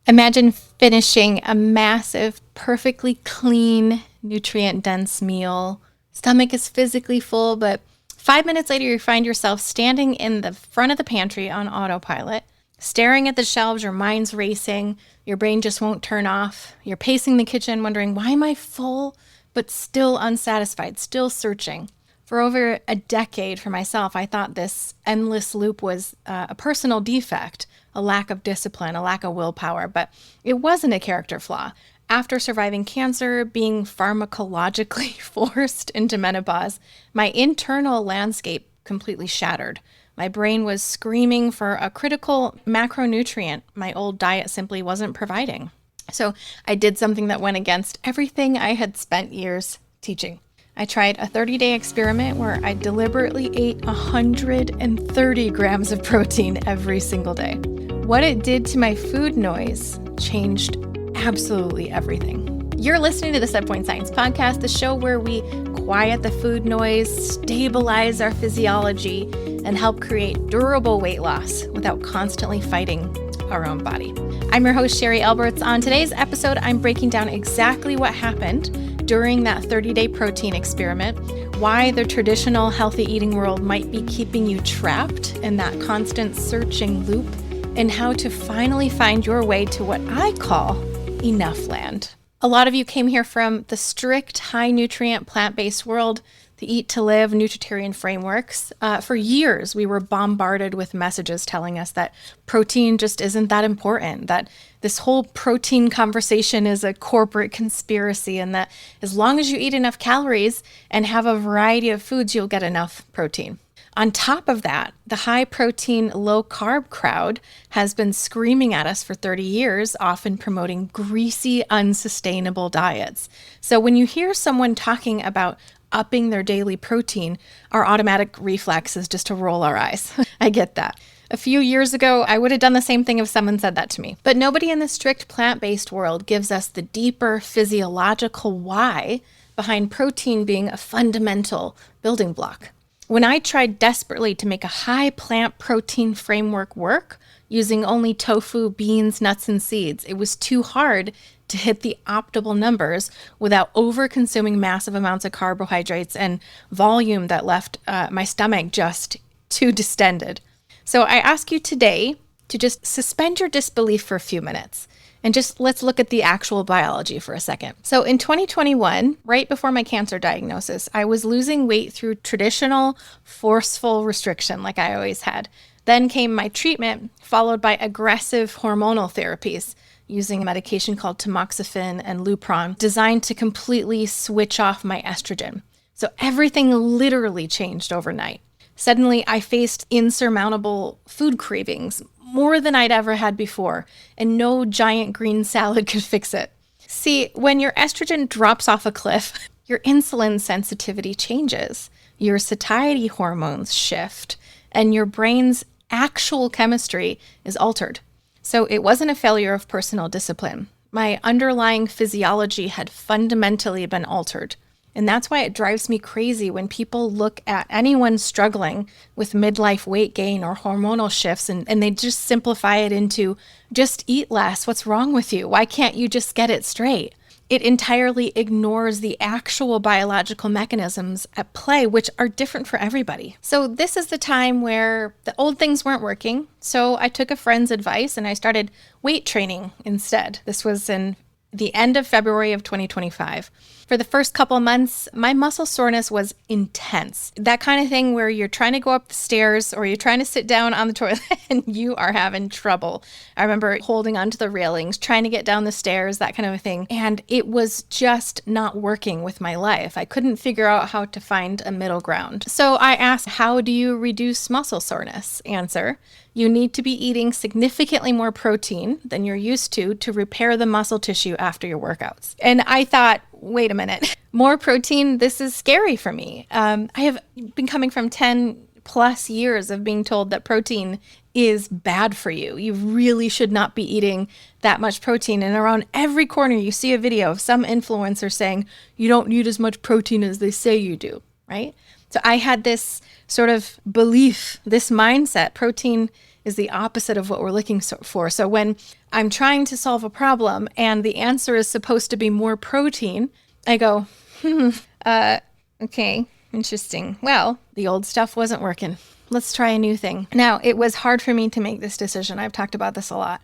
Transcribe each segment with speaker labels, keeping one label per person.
Speaker 1: Imagine finishing a massive, perfectly clean, nutrient-dense meal. Stomach is physically full, but 5 minutes later, you find yourself standing in the front of the pantry on autopilot, staring at the shelves, your mind's racing, your brain just won't turn off. You're pacing the kitchen, wondering, why am I full, but still unsatisfied, still searching? For over a decade for myself, I thought this endless loop was a personal defect, a lack of discipline, a lack of willpower, but it wasn't a character flaw. After surviving cancer, being pharmacologically forced into menopause, my internal landscape completely shattered. My brain was screaming for a critical macronutrient my old diet simply wasn't providing. So I did something that went against everything I had spent years teaching. I tried a 30-day experiment where I deliberately ate 130 grams of protein every single day. What it did to my food noise changed absolutely everything. You're listening to the Set Point Science Podcast, the show where we quiet the food noise, stabilize our physiology, and help create durable weight loss without constantly fighting our own body. I'm your host, Sherry Alberts. On today's episode, I'm breaking down exactly what happened during that 30-day protein experiment, why the traditional healthy eating world might be keeping you trapped in that constant searching loop, and how to finally find your way to what I call enough land. A lot of you came here from the strict, high-nutrient, plant-based world, the Eat to Live nutritarian frameworks. For years, we were bombarded with messages telling us that protein just isn't that important, that this whole protein conversation is a corporate conspiracy, and that as long as you eat enough calories and have a variety of foods, you'll get enough protein. On top of that, the high protein, low carb crowd has been screaming at us for 30 years, often promoting greasy, unsustainable diets. So when you hear someone talking about upping their daily protein, our automatic reflex is just to roll our eyes. I get that. A few years ago, I would have done the same thing if someone said that to me. But nobody in the strict plant-based world gives us the deeper physiological why behind protein being a fundamental building block. When I tried desperately to make a high plant protein framework work using only tofu, beans, nuts, and seeds, it was too hard to hit the optimal numbers without over-consuming massive amounts of carbohydrates and volume that left my stomach just too distended. So I ask you today to just suspend your disbelief for a few minutes. And just let's look at the actual biology for a second. So in 2021, right before my cancer diagnosis, I was losing weight through traditional forceful restriction like I always had. Then came my treatment, followed by aggressive hormonal therapies using a medication called tamoxifen and Lupron, designed to completely switch off my estrogen. So everything literally changed overnight. Suddenly, I faced insurmountable food cravings, more than I'd ever had before, and no giant green salad could fix it. See, when your estrogen drops off a cliff, your insulin sensitivity changes, your satiety hormones shift, and your brain's actual chemistry is altered. So it wasn't a failure of personal discipline. My underlying physiology had fundamentally been altered. And that's why it drives me crazy when people look at anyone struggling with midlife weight gain or hormonal shifts and they just simplify it into, just eat less. What's wrong with you? Why can't you just get it straight? It entirely ignores the actual biological mechanisms at play, which are different for everybody. So this is the time where the old things weren't working. So I took a friend's advice and I started weight training instead. This was in the end of February of 2025. For the first couple of months, my muscle soreness was intense. That kind of thing where you're trying to go up the stairs or you're trying to sit down on the toilet and you are having trouble. I remember holding onto the railings, trying to get down the stairs, that kind of a thing. And it was just not working with my life. I couldn't figure out how to find a middle ground. So I asked, how do you reduce muscle soreness? Answer, you need to be eating significantly more protein than you're used to repair the muscle tissue after your workouts. And I thought, wait a minute, more protein, this is scary for me. I have been coming from 10 plus years of being told that protein is bad for you. You really should not be eating that much protein. And around every corner, you see a video of some influencer saying, you don't need as much protein as they say you do, right? So I had this sort of belief, this mindset, protein is the opposite of what we're looking for. So when I'm trying to solve a problem and the answer is supposed to be more protein, I go, okay, interesting. Well, the old stuff wasn't working. Let's try a new thing. Now, it was hard for me to make this decision. I've talked about this a lot.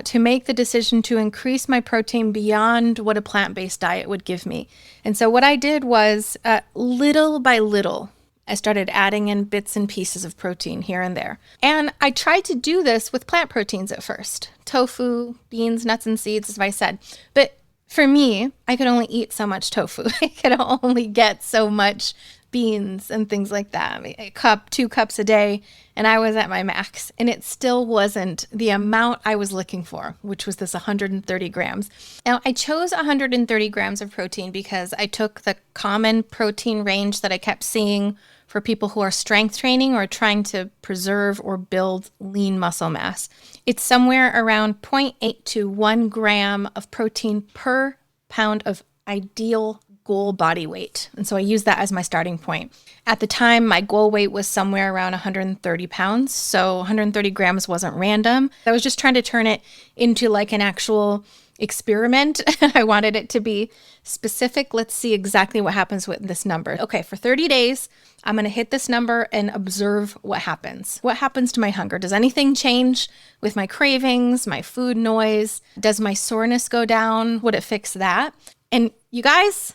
Speaker 1: To make the decision to increase my protein beyond what a plant-based diet would give me. And so what I did was little by little, I started adding in bits and pieces of protein here and there. And I tried to do this with plant proteins at first. Tofu, beans, nuts, and seeds, as I said. But for me, I could only eat so much tofu. I could only get so much beans and things like that. I mean, a cup, 2 cups a day, and I was at my max. And it still wasn't the amount I was looking for, which was this 130 grams. Now, I chose 130 grams of protein because I took the common protein range that I kept seeing for people who are strength training or trying to preserve or build lean muscle mass. It's somewhere around 0.8 to 1 gram of protein per pound of ideal goal body weight. And so I use that as my starting point. At the time, my goal weight was somewhere around 130 pounds. So 130 grams wasn't random. I was just trying to turn it into like an actual experiment. I wanted it to be specific. Let's see exactly what happens with this number. Okay, for 30 days, I'm going to hit this number and observe what happens. What happens to my hunger? Does anything change with my cravings, my food noise? Does my soreness go down? Would it fix that? And you guys,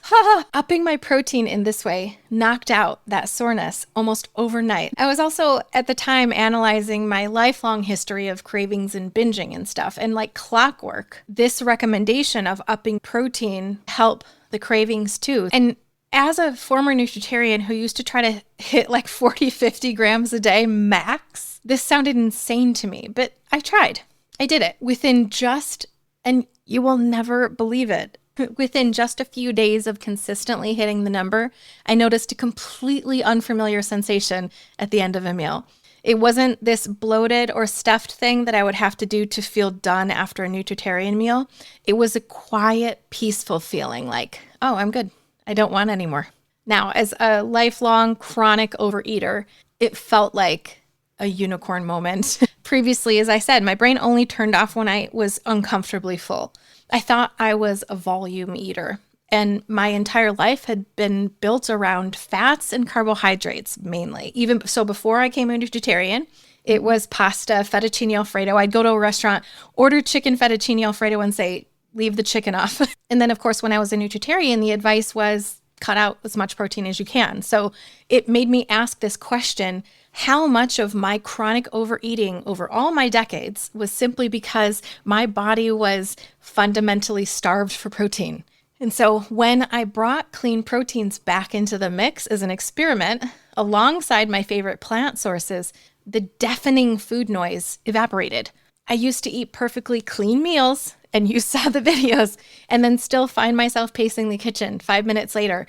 Speaker 1: upping my protein in this way knocked out that soreness almost overnight. I was also at the time analyzing my lifelong history of cravings and binging and stuff. And like clockwork, this recommendation of upping protein help the cravings too. And as a former nutritarian who used to try to hit like 40, 50 grams a day max, this sounded insane to me, but I tried. I did it and you will never believe it. Within just a few days of consistently hitting the number, I noticed a completely unfamiliar sensation at the end of a meal. It wasn't this bloated or stuffed thing that I would have to do to feel done after a nutritarian meal. It was a quiet, peaceful feeling like, oh, I'm good. I don't want any more. Now, as a lifelong chronic overeater, it felt like a unicorn moment. Previously, as I said, my brain only turned off when I was uncomfortably full. I thought I was a volume eater, and my entire life had been built around fats and carbohydrates mainly. Even so, before I came a nutritarian, it was pasta, fettuccine alfredo. I'd go to a restaurant, order chicken fettuccine alfredo and say, leave the chicken off. And then, of course, when I was a nutritarian, the advice was cut out as much protein as you can. So it made me ask this question, how much of my chronic overeating over all my decades was simply because my body was fundamentally starved for protein? And so when I brought clean proteins back into the mix as an experiment, alongside my favorite plant sources, the deafening food noise evaporated. I used to eat perfectly clean meals, and you saw the videos, and then still find myself pacing the kitchen 5 minutes later,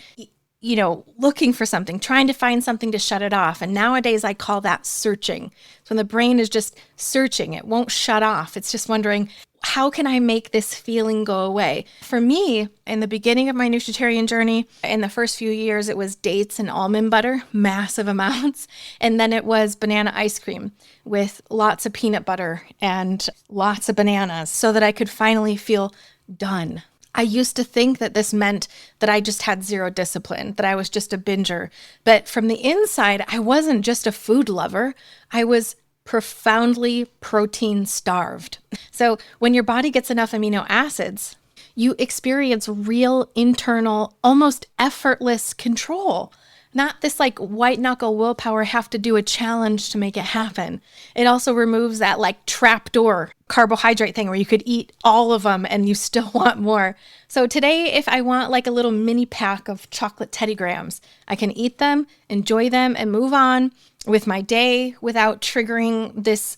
Speaker 1: looking for something, trying to find something to shut it off. And nowadays I call that searching. So when the brain is just searching, it won't shut off. It's just wondering, how can I make this feeling go away? For me, in the beginning of my nutritarian journey, in the first few years, it was dates and almond butter, massive amounts. And then it was banana ice cream with lots of peanut butter and lots of bananas so that I could finally feel done. I used to think that this meant that I just had zero discipline, that I was just a binger. But from the inside, I wasn't just a food lover. I was profoundly protein starved. So when your body gets enough amino acids, you experience real internal, almost effortless control. Not this like white knuckle willpower, have to do a challenge to make it happen. It also removes that like trapdoor carbohydrate thing where you could eat all of them and you still want more. So today, if I want like a little mini pack of chocolate Teddy Grahams, I can eat them, enjoy them, and move on with my day without triggering this,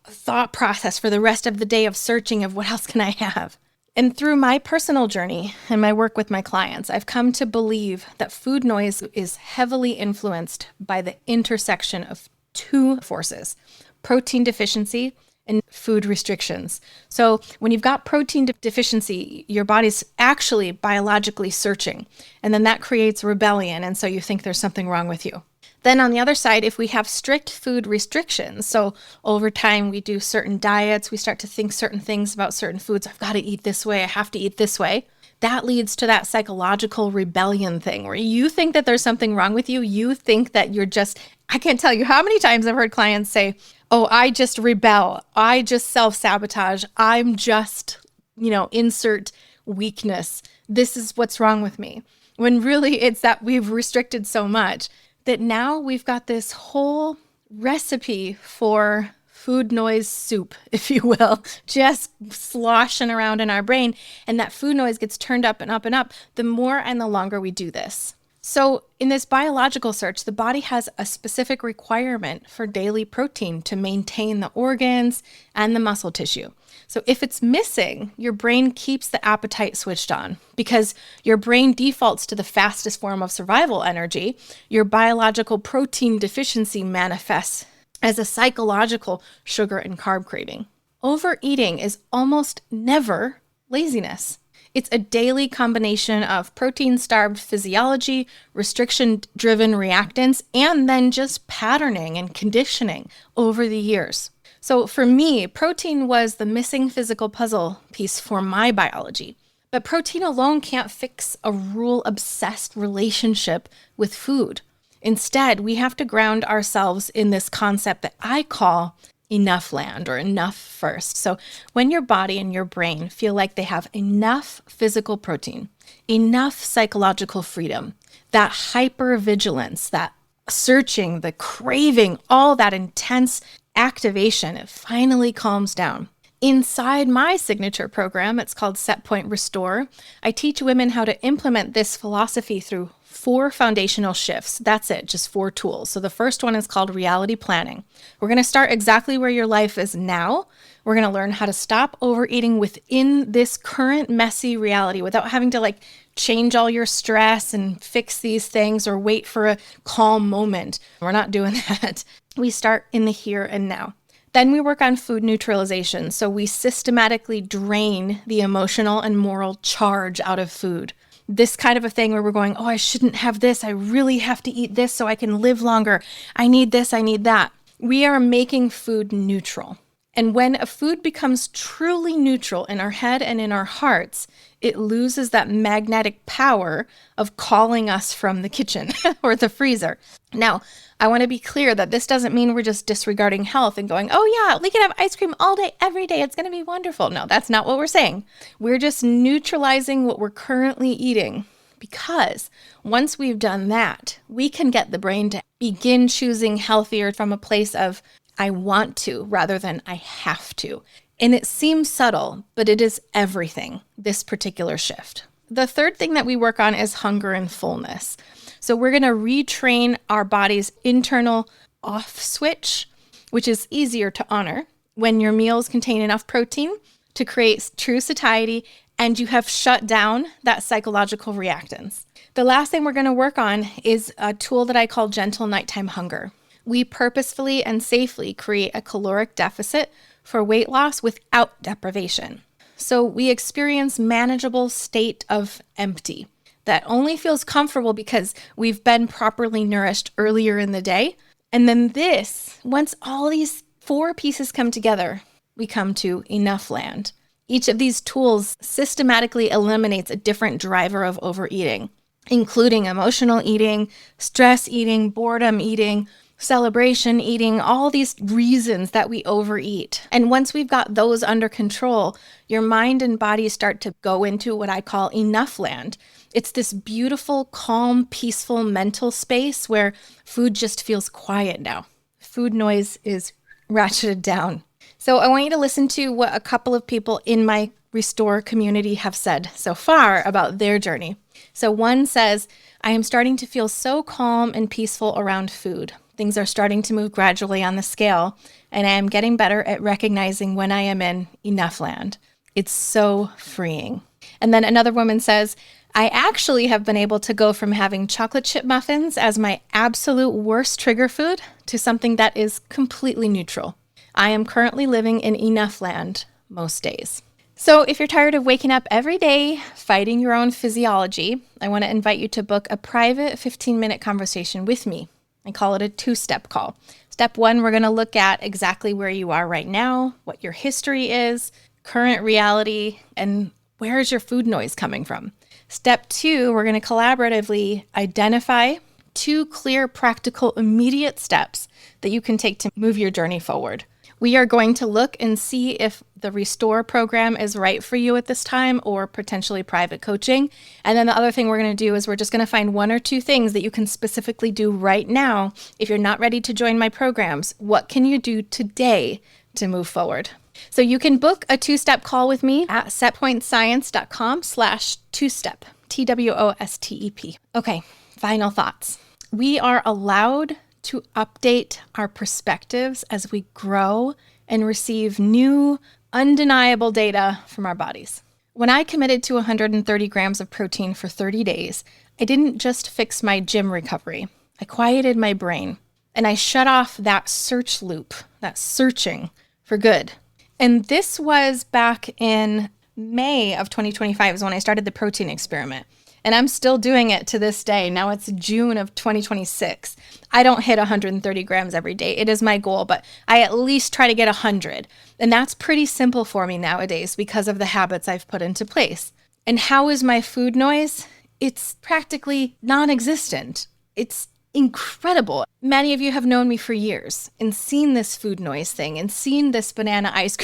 Speaker 1: thought process for the rest of the day of searching of what else can I have. And through my personal journey and my work with my clients, I've come to believe that food noise is heavily influenced by the intersection of two forces, protein deficiency and food restrictions. So when you've got protein deficiency, your body's actually biologically searching, and then that creates rebellion, and so you think there's something wrong with you. Then on the other side, if we have strict food restrictions, so over time we do certain diets, we start to think certain things about certain foods. I've got to eat this way, I have to eat this way. That leads to that psychological rebellion thing where you think that there's something wrong with you. You think that you're just, I can't tell you how many times I've heard clients say, oh, I just rebel. I just self-sabotage. I'm just, insert weakness. This is what's wrong with me. When really it's that we've restricted so much that now we've got this whole recipe for food noise soup, if you will, just sloshing around in our brain. And that food noise gets turned up and up and up the more and the longer we do this. So in this biological search, the body has a specific requirement for daily protein to maintain the organs and the muscle tissue. So if it's missing, your brain keeps the appetite switched on because your brain defaults to the fastest form of survival energy. Your biological protein deficiency manifests as a psychological sugar and carb craving. Overeating is almost never laziness. It's a daily combination of protein-starved physiology, restriction-driven reactants, and then just patterning and conditioning over the years. So for me, protein was the missing physical puzzle piece for my biology. But protein alone can't fix a rule-obsessed relationship with food. Instead, we have to ground ourselves in this concept that I call enough land or enough first. So when your body and your brain feel like they have enough physical protein, enough psychological freedom, that hypervigilance, that searching, the craving, all that intense activation, it finally calms down. Inside my signature program, it's called Set Point Restore, I teach women how to implement this philosophy through 4 foundational shifts. That's it, just 4 tools. So the first one is called reality planning. We're going to start exactly where your life is now. We're going to learn how to stop overeating within this current messy reality without having to change all your stress and fix these things or wait for a calm moment. We're not doing that. We start in the here and now. Then we work on food neutralization. So we systematically drain the emotional and moral charge out of food. This kind of a thing where we're going, oh, I shouldn't have this. I really have to eat this so I can live longer. I need this. I need that. We are making food neutral. And when a food becomes truly neutral in our head and in our hearts, it loses that magnetic power of calling us from the kitchen or the freezer. Now, I want to be clear that this doesn't mean we're just disregarding health and going, oh yeah, we can have ice cream all day, every day. It's going to be wonderful. No, that's not what we're saying. We're just neutralizing what we're currently eating because once we've done that, we can get the brain to begin choosing healthier from a place of I want to rather than I have to. And it seems subtle, but it is everything, this particular shift. The third thing that we work on is hunger and fullness. So we're going to retrain our body's internal off switch, which is easier to honor when your meals contain enough protein to create true satiety and you have shut down that psychological reactance. The last thing we're going to work on is a tool that I call gentle nighttime hunger. We purposefully and safely create a caloric deficit for weight loss without deprivation. So we experience manageable state of empty that only feels comfortable because we've been properly nourished earlier in the day. And then this, once all these 4 pieces come together, we come to enough land. Each of these tools systematically eliminates a different driver of overeating, including emotional eating, stress eating, boredom eating, celebration eating, all these reasons that we overeat. And once we've got those under control, your mind and body start to go into what I call enough land. It's this beautiful, calm, peaceful mental space where food just feels quiet now. Food noise is ratcheted down. So I want you to listen to what a couple of people in my Restore community have said so far about their journey. So one says, I am starting to feel so calm and peaceful around food. Things are starting to move gradually on the scale, and I am getting better at recognizing when I am in enough land. It's so freeing. And then another woman says, I actually have been able to go from having chocolate chip muffins as my absolute worst trigger food to something that is completely neutral. I am currently living in enough land most days. So if you're tired of waking up every day fighting your own physiology, I want to invite you to book a private 15-minute conversation with me. I call it a 2-step call. Step 1, we're going to look at exactly where you are right now, what your history is, current reality, and where is your food noise coming from. Step 2, we're going to collaboratively identify 2 clear, practical, immediate steps that you can take to move your journey forward. We are going to look and see if the Restore program is right for you at this time or potentially private coaching. And then the other thing we're going to do is we're just going to find 1 or 2 things that you can specifically do right now. If you're not ready to join my programs, what can you do today to move forward? So you can book a 2-step call with me at setpointscience.com/2step, TWOSTEP. Okay, final thoughts. We are allowed to update our perspectives as we grow and receive new, undeniable data from our bodies. When I committed to 130 grams of protein for 30 days, I didn't just fix my gym recovery. I quieted my brain, and I shut off that search loop, that searching for good. And this was back in May of 2025 is when I started the protein experiment. And I'm still doing it to this day. Now it's June of 2026. I don't hit 130 grams every day. It is my goal, but I at least try to get 100. And that's pretty simple for me nowadays because of the habits I've put into place. And how is my food noise? It's practically non-existent. It's incredible. Many of you have known me for years and seen this food noise thing and seen this banana ice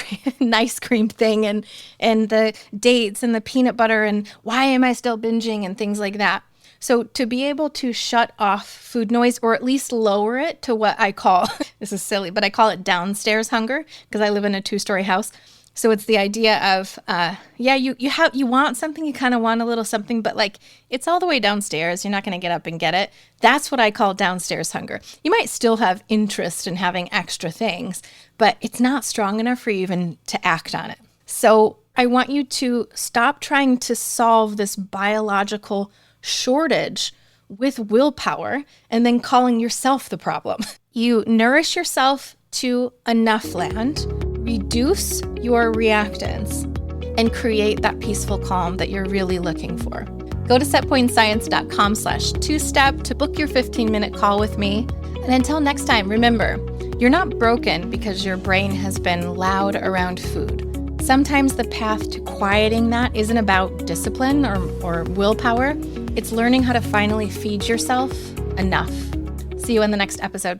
Speaker 1: cream thing and the dates and the peanut butter and why am I still binging and things like that. So to be able to shut off food noise or at least lower it to what I call, this is silly, but I call it downstairs hunger because I live in a 2-story house. So it's the idea of, you want something, you kind of want a little something, but like it's all the way downstairs. You're not going to get up and get it. That's what I call downstairs hunger. You might still have interest in having extra things, but it's not strong enough for you even to act on it. So I want you to stop trying to solve this biological shortage with willpower and then calling yourself the problem. You nourish yourself to enough land, reduce your reactance, and create that peaceful calm that you're really looking for. Go to setpointscience.com/2step to book your 15-minute call with me. And until next time, remember, you're not broken because your brain has been loud around food. Sometimes the path to quieting that isn't about discipline or willpower. It's learning how to finally feed yourself enough. See you in the next episode.